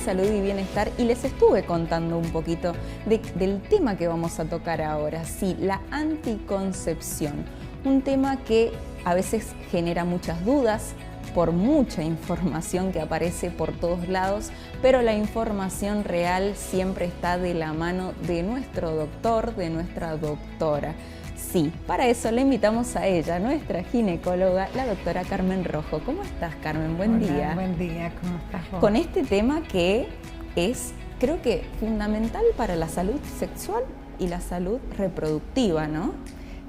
Salud y bienestar, y les estuve contando un poquito del tema que vamos a tocar ahora, sí, la anticoncepción, un tema que a veces genera muchas dudas por mucha información que aparece por todos lados, pero la información real siempre está de la mano de nuestro doctor, de nuestra doctora. Sí, para eso le invitamos a ella, nuestra ginecóloga, la doctora Carmen Rojo. ¿Cómo estás, Carmen? Buen día. Buen día, ¿cómo estás vos? Con este tema que es, creo que, fundamental para la salud sexual y la salud reproductiva, ¿no?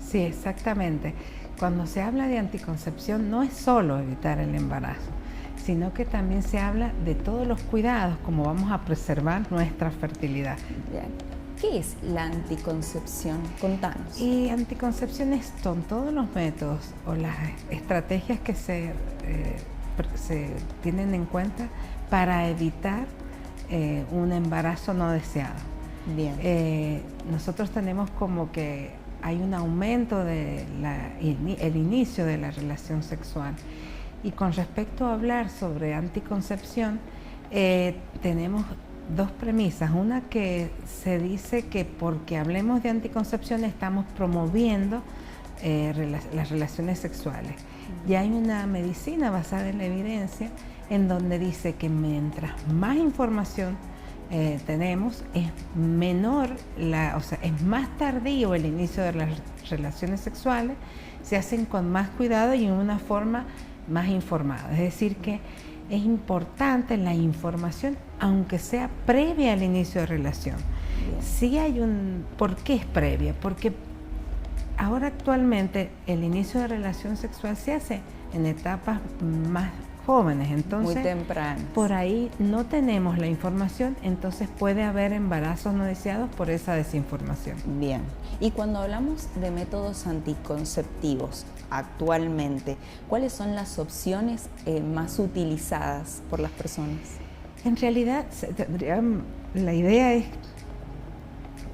Sí, exactamente. Cuando se habla de anticoncepción no es solo evitar el embarazo, sino que también se habla de todos los cuidados, como vamos a preservar nuestra fertilidad. Bien. ¿Qué es la anticoncepción? Contanos. Y anticoncepciones son todos los métodos o las estrategias que se tienen en cuenta para evitar un embarazo no deseado. Bien. Nosotros tenemos como que hay un aumento de el inicio de la relación sexual. Y con respecto a hablar sobre anticoncepción, tenemos dos premisas. Una, que se dice que porque hablemos de anticoncepción estamos promoviendo las relaciones sexuales. Y hay una medicina basada en la evidencia en donde dice que mientras más información tenemos, es menor, es más tardío el inicio de las relaciones sexuales, se hacen con más cuidado y en una forma más informada. Es decir, que es importante la información, aunque sea previa al inicio de relación. Sí hay ¿por qué es previa? Porque ahora actualmente el inicio de relación sexual se hace en etapas más jóvenes, entonces muy tempranas. Por ahí no tenemos la información, entonces puede haber embarazos no deseados por esa desinformación. Bien, y cuando hablamos de métodos anticonceptivos actualmente, ¿cuáles son las opciones más utilizadas por las personas? En realidad, la idea es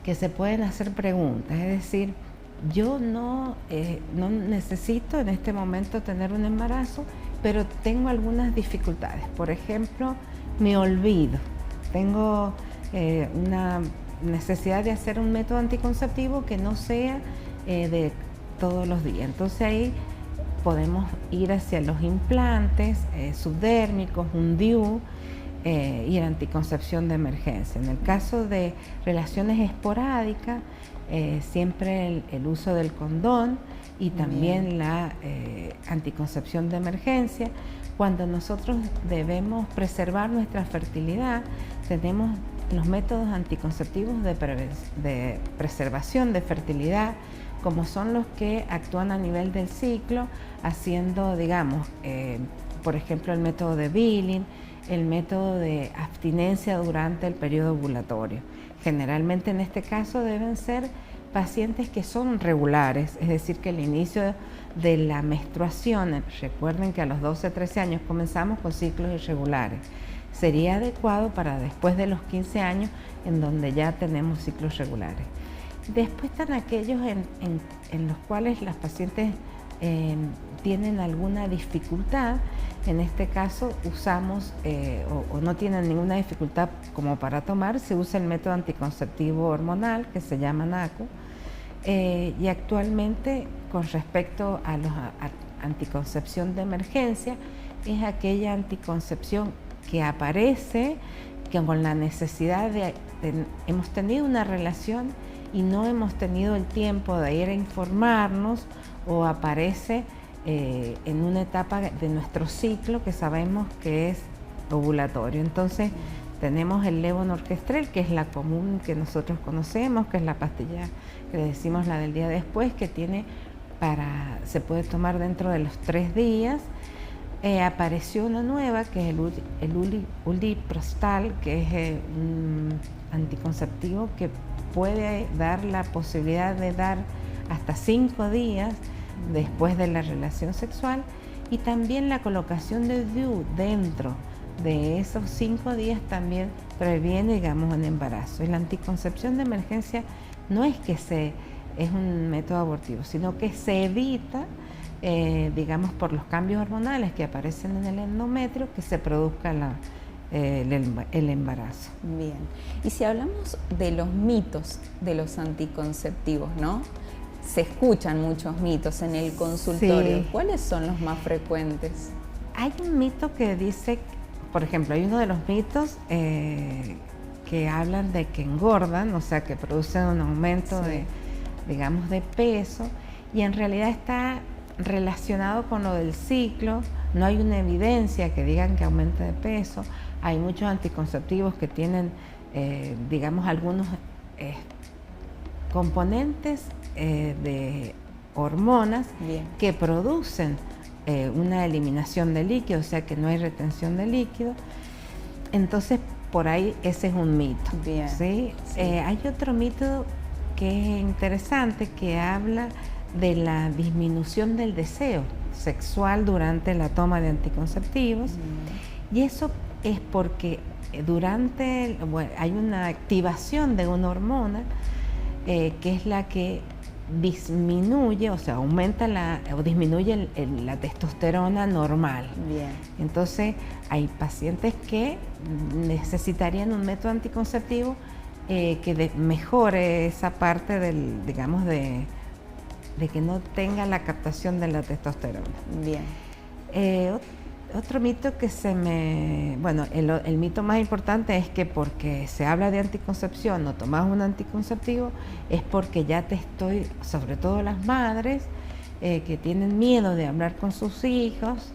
que se pueden hacer preguntas, es decir, yo no necesito en este momento tener un embarazo, pero tengo algunas dificultades. Por ejemplo, me olvido. Tengo una necesidad de hacer un método anticonceptivo que no sea de todos los días. Entonces ahí podemos ir hacia los implantes subdérmicos, un DIU y la anticoncepción de emergencia. En el caso de relaciones esporádicas, siempre el uso del condón y también bien, la anticoncepción de emergencia. Cuando nosotros debemos preservar nuestra fertilidad, tenemos los métodos anticonceptivos de preservación de fertilidad, como son los que actúan a nivel del ciclo, haciendo, digamos, por ejemplo, el método de Billing, el método de abstinencia durante el periodo ovulatorio. Generalmente en este caso deben ser pacientes que son regulares, es decir, que el inicio de la menstruación, recuerden que a los 12 13 años comenzamos con ciclos irregulares, sería adecuado para después de los 15 años en donde ya tenemos ciclos regulares. Después están aquellos en los cuales las pacientes tienen alguna dificultad. En este caso usamos o no tienen ninguna dificultad como para tomar, se usa el método anticonceptivo hormonal que se llama NACU, y actualmente con respecto a la anticoncepción de emergencia es aquella anticoncepción que aparece que con la necesidad hemos tenido una relación y no hemos tenido el tiempo de ir a informarnos, o aparece en una etapa de nuestro ciclo que sabemos que es ovulatorio. Entonces tenemos el levonorgestrel, que es la común que nosotros conocemos, que es la pastilla que le decimos la del día después, que se puede tomar dentro de los 3 días. Apareció una nueva que es el uliprostal, que es un anticonceptivo que puede dar la posibilidad de dar hasta 5 días después de la relación sexual, y también la colocación de DIU dentro de esos 5 días también previene, digamos, un embarazo. Y la anticoncepción de emergencia no es que es un método abortivo, sino que se evita, digamos, por los cambios hormonales que aparecen en el endometrio, que se produzca el embarazo. Bien. Y si hablamos de los mitos de los anticonceptivos, ¿no? Se escuchan muchos mitos en el consultorio. Sí. ¿Cuáles son los más frecuentes? Hay un mito que dice, por ejemplo, hay uno de los mitos que hablan de que engordan, o sea, que producen un aumento digamos, de peso, y en realidad está relacionado con lo del ciclo. No hay una evidencia que digan que aumente de peso. Hay muchos anticonceptivos que tienen, digamos, algunos componentes de hormonas que producen una eliminación de líquido, o sea que no hay retención de líquido. Entonces, por ahí ese es un mito. Bien. ¿Sí? Sí. Hay otro mito que es interesante, que habla de la disminución del deseo sexual durante la toma de anticonceptivos. Y eso es porque hay una activación de una hormona que es la que disminuye, o sea, aumenta o disminuye la testosterona normal. Bien. Entonces, hay pacientes que necesitarían un método anticonceptivo que mejore esa parte digamos, de que no tenga la captación de la testosterona. Bien. Otro mito que el mito más importante es que porque se habla de anticoncepción o tomas un anticonceptivo es porque ya sobre todo las madres que tienen miedo de hablar con sus hijos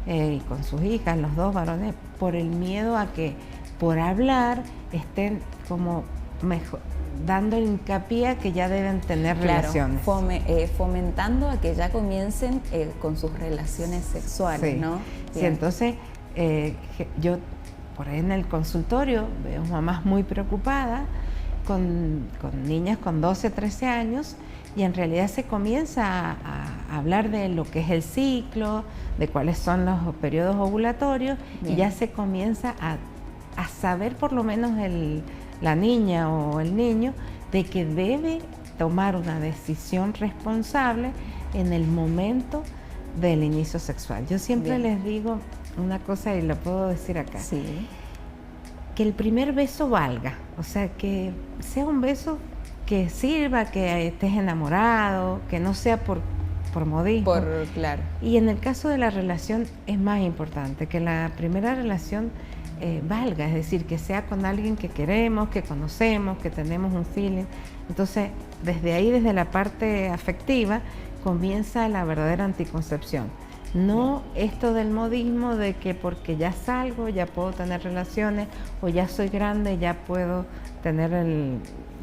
y con sus hijas, los dos varones, por el miedo a que por hablar estén como dando hincapié a que ya deben tener relaciones. Fomentando a que ya comiencen con sus relaciones sexuales, sí. ¿no? Sí, entonces yo por ahí en el consultorio veo mamás muy preocupadas con niñas con 12, 13 años, y en realidad se comienza a hablar de lo que es el ciclo, de cuáles son los periodos ovulatorios. Bien. Y ya se comienza a saber por lo menos la niña o el niño de que debe tomar una decisión responsable en el momento del inicio sexual. Yo siempre les digo una cosa y lo puedo decir acá. Sí. Que el primer beso valga, o sea, que sea un beso que sirva, que estés enamorado, que no sea por modismo. Claro. Y en el caso de la relación es más importante, que la primera relación valga, es decir, que sea con alguien que queremos, que conocemos, que tenemos un feeling. Entonces, desde ahí, desde la parte afectiva, comienza la verdadera anticoncepción. No esto del modismo de que porque ya salgo, ya puedo tener relaciones, o ya soy grande, ya puedo tener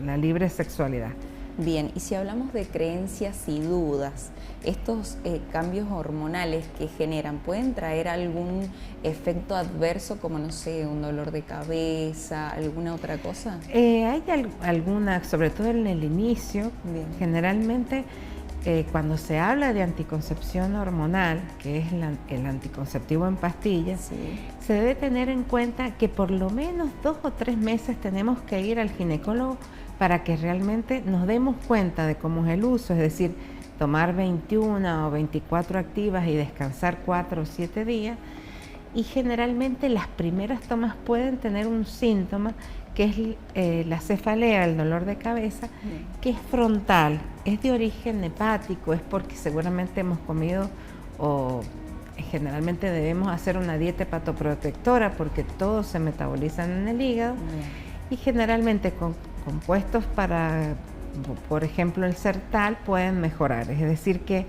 la libre sexualidad. Bien, y si hablamos de creencias y dudas, estos cambios hormonales que generan, ¿pueden traer algún efecto adverso como, no sé, un dolor de cabeza, alguna otra cosa? Hay alguna, sobre todo en el inicio. Bien. Generalmente cuando se habla de anticoncepción hormonal, que es el anticonceptivo en pastillas, sí, se debe tener en cuenta que por lo menos 2 o 3 meses tenemos que ir al ginecólogo para que realmente nos demos cuenta de cómo es el uso, es decir, tomar 21 o 24 activas y descansar 4 o 7 días. Y generalmente las primeras tomas pueden tener un síntoma que es la cefalea, el dolor de cabeza, que es frontal, es de origen hepático, es porque seguramente hemos comido o generalmente debemos hacer una dieta hepatoprotectora porque todos se metabolizan en el hígado. Y generalmente con compuestos para, por ejemplo, el Sertal pueden mejorar, es decir que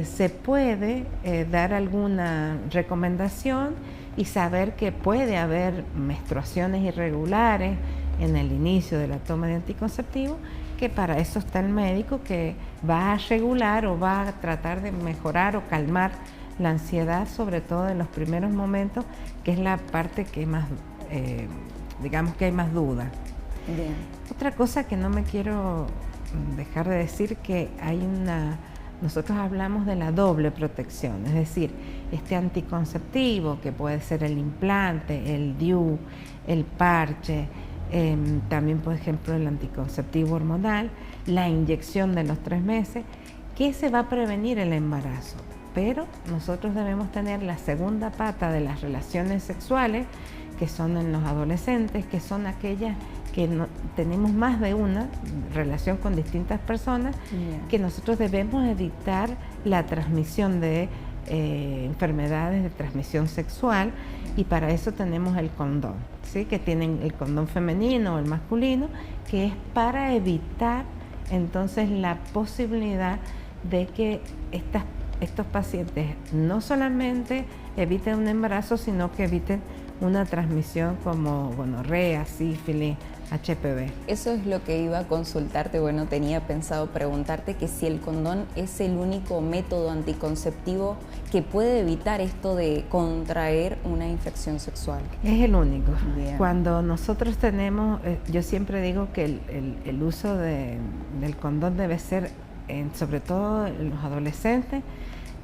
se puede dar alguna recomendación y saber que puede haber menstruaciones irregulares en el inicio de la toma de anticonceptivo, que para eso está el médico que va a regular o va a tratar de mejorar o calmar la ansiedad, sobre todo en los primeros momentos, que es la parte que más, digamos que hay más duda. Bien. Otra cosa que no me quiero dejar de decir, que hay una nosotros hablamos de la doble protección, es decir, este anticonceptivo que puede ser el implante, el DIU, el parche, también por ejemplo el anticonceptivo hormonal, la inyección de los 3 meses, que se va a prevenir el embarazo. Pero nosotros debemos tener la segunda pata de las relaciones sexuales, que son en los adolescentes, que son aquellas que tenemos más de una relación con distintas personas, que nosotros debemos evitar la transmisión de enfermedades de transmisión sexual, y para eso tenemos el condón, ¿sí? Que tienen el condón femenino o el masculino, que es para evitar entonces la posibilidad de que estos pacientes no solamente eviten un embarazo, sino que eviten una transmisión como gonorrea, sífilis, HPV. Eso es lo que iba a consultarte. Bueno, tenía pensado preguntarte que si el condón es el único método anticonceptivo que puede evitar esto de contraer una infección sexual. Es el único. Bien. Cuando nosotros tenemos, yo siempre digo que el uso del condón debe ser, sobre todo en los adolescentes,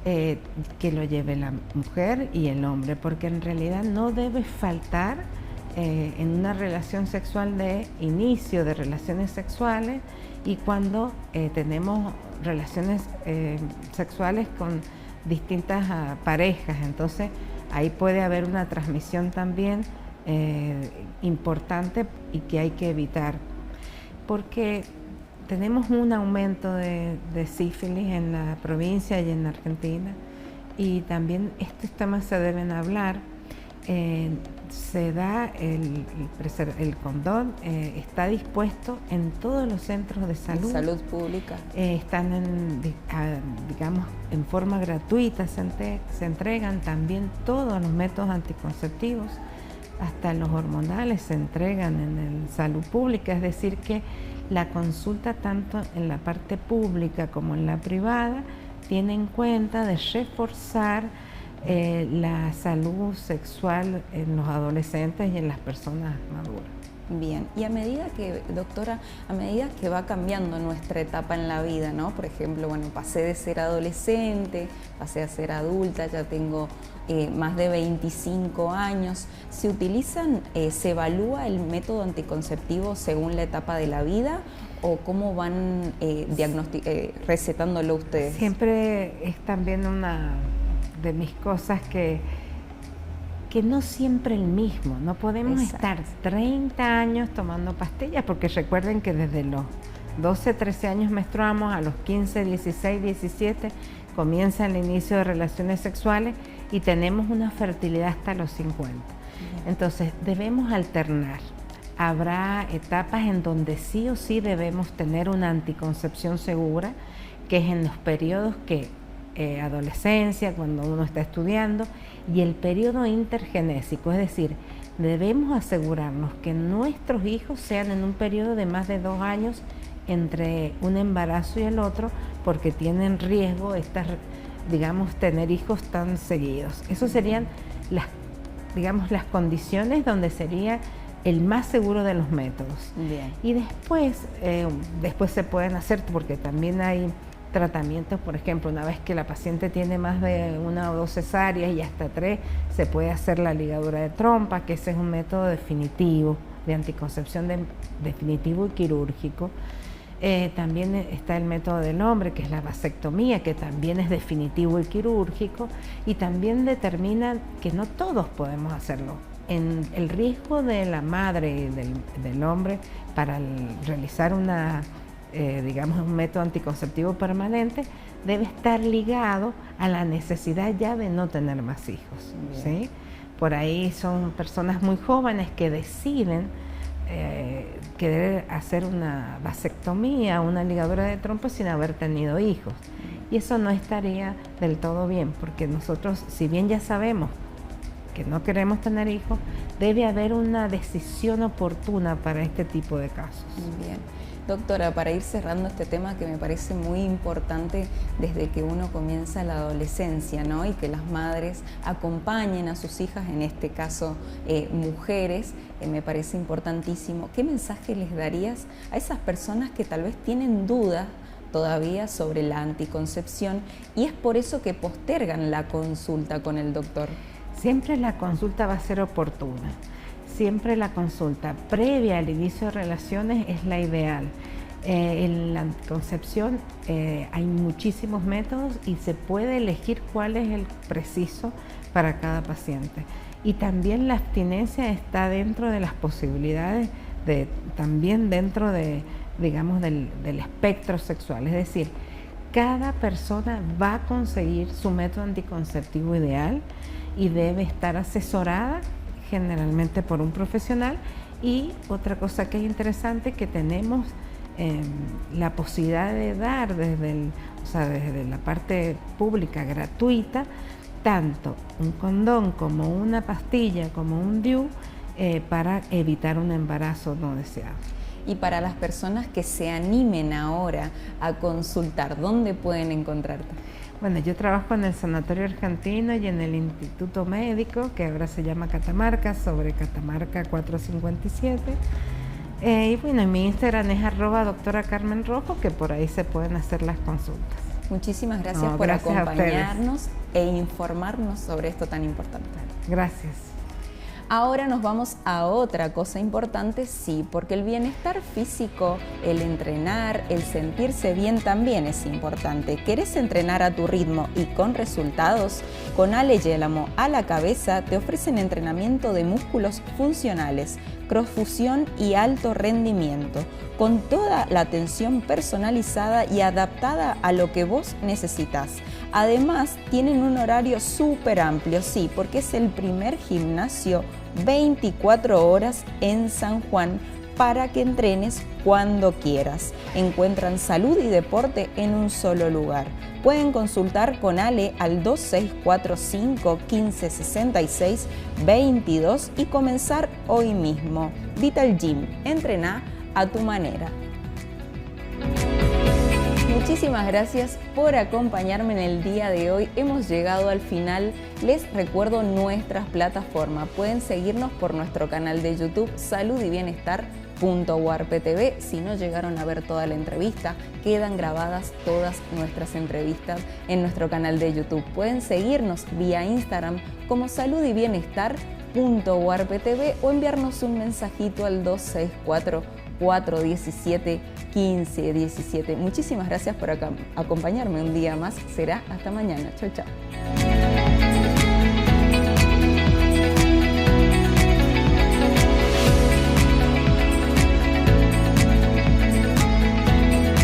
que lo lleve la mujer y el hombre, porque en realidad no debe faltar en una relación sexual de inicio de relaciones sexuales, y cuando tenemos relaciones sexuales con distintas parejas, entonces ahí puede haber una transmisión también importante y que hay que evitar, porque tenemos un aumento de sífilis en la provincia y en Argentina, y también estos temas se deben hablar. Se da el condón, está dispuesto en todos los centros de salud. Salud pública. Están digamos, en forma gratuita, se entregan también todos los métodos anticonceptivos, hasta los hormonales se entregan en el salud pública, es decir que la consulta tanto en la parte pública como en la privada tiene en cuenta de reforzar la salud sexual en los adolescentes y en las personas maduras. Bien, y doctora, a medida que va cambiando nuestra etapa en la vida, ¿no? Por ejemplo, bueno, pasé de ser adolescente, pasé a ser adulta, ya tengo más de 25 años. ¿Se evalúa el método anticonceptivo según la etapa de la vida, o cómo van recetándolo ustedes? Siempre es también una de mis cosas que no siempre el mismo, no podemos estar 30 años tomando pastillas, porque recuerden que desde los 12, 13 años menstruamos, a los 15, 16, 17 comienza el inicio de relaciones sexuales y tenemos una fertilidad hasta los 50. Entonces debemos alternar. Habrá etapas en donde sí o sí debemos tener una anticoncepción segura, que es en los periodos que adolescencia, cuando uno está estudiando, y el periodo intergenésico, es decir, debemos asegurarnos que nuestros hijos sean en un periodo de más de 2 años entre un embarazo y el otro, porque tienen riesgo tener hijos tan seguidos. Esas serían las condiciones donde sería el más seguro de los métodos. Bien. Y después se pueden hacer, porque también hay tratamientos, por ejemplo, una vez que la paciente tiene más de 1 o 2 cesáreas y hasta 3, se puede hacer la ligadura de trompa, que ese es un método definitivo de anticoncepción definitivo y quirúrgico. También está el método del hombre, que es la vasectomía, que también es definitivo y quirúrgico, y también determina que no todos podemos hacerlo. El riesgo de la madre y del hombre para realizar un método anticonceptivo permanente debe estar ligado a la necesidad ya de no tener más hijos, ¿sí? Por ahí son personas muy jóvenes que deciden querer hacer una vasectomía, una ligadura de trompa sin haber tenido hijos, y eso no estaría del todo bien, porque nosotros, si bien ya sabemos que no queremos tener hijos, debe haber una decisión oportuna para este tipo de casos. Bien. Doctora, para ir cerrando este tema que me parece muy importante desde que uno comienza la adolescencia, ¿no? Y que las madres acompañen a sus hijas, en este caso mujeres, me parece importantísimo. ¿Qué mensaje les darías a esas personas que tal vez tienen dudas todavía sobre la anticoncepción y es por eso que postergan la consulta con el doctor. Siempre la consulta va a ser oportuna. Siempre la consulta previa al inicio de relaciones es la ideal. En la anticoncepción hay muchísimos métodos y se puede elegir cuál es el preciso para cada paciente. Y también la abstinencia está dentro de las posibilidades, también dentro de, digamos, del espectro sexual. Es decir, cada persona va a conseguir su método anticonceptivo ideal y debe estar asesorada generalmente por un profesional. Y otra cosa que es interesante, que tenemos la posibilidad de dar desde la parte pública gratuita, tanto un condón como una pastilla, como un DIU, para evitar un embarazo no deseado. Y para las personas que se animen ahora a consultar, ¿dónde pueden encontrarte? Bueno, yo trabajo en el Sanatorio Argentino y en el Instituto Médico, que ahora se llama Catamarca, sobre Catamarca 457. Y bueno, en mi Instagram es @doctora Carmen Rojo, que por ahí se pueden hacer las consultas. Muchísimas gracias por acompañarnos e informarnos sobre esto tan importante. Gracias. Ahora nos vamos a otra cosa importante, sí, porque el bienestar físico, el entrenar, el sentirse bien también es importante. ¿Querés entrenar a tu ritmo y con resultados? Con Ale Yélamo a la cabeza te ofrecen entrenamiento de músculos funcionales, crossfusión y alto rendimiento, con toda la atención personalizada y adaptada a lo que vos necesitas. Además, tienen un horario súper amplio, sí, porque es el primer gimnasio 24 horas en San Juan para que entrenes cuando quieras. Encuentran salud y deporte en un solo lugar. Pueden consultar con Ale al 2645 1566 22 y comenzar hoy mismo. Vital Gym, entrená a tu manera. Muchísimas gracias por acompañarme en el día de hoy. Hemos llegado al final. Les recuerdo nuestras plataformas. Pueden seguirnos por nuestro canal de YouTube Salud y Bienestar.uarptv. Si no llegaron a ver toda la entrevista, quedan grabadas todas nuestras entrevistas en nuestro canal de YouTube. Pueden seguirnos vía Instagram como Salud y Bienestar.uarptv o enviarnos un mensajito al 264 417 1517. Muchísimas gracias por acompañarme un día más. Será hasta mañana. Chau, chau.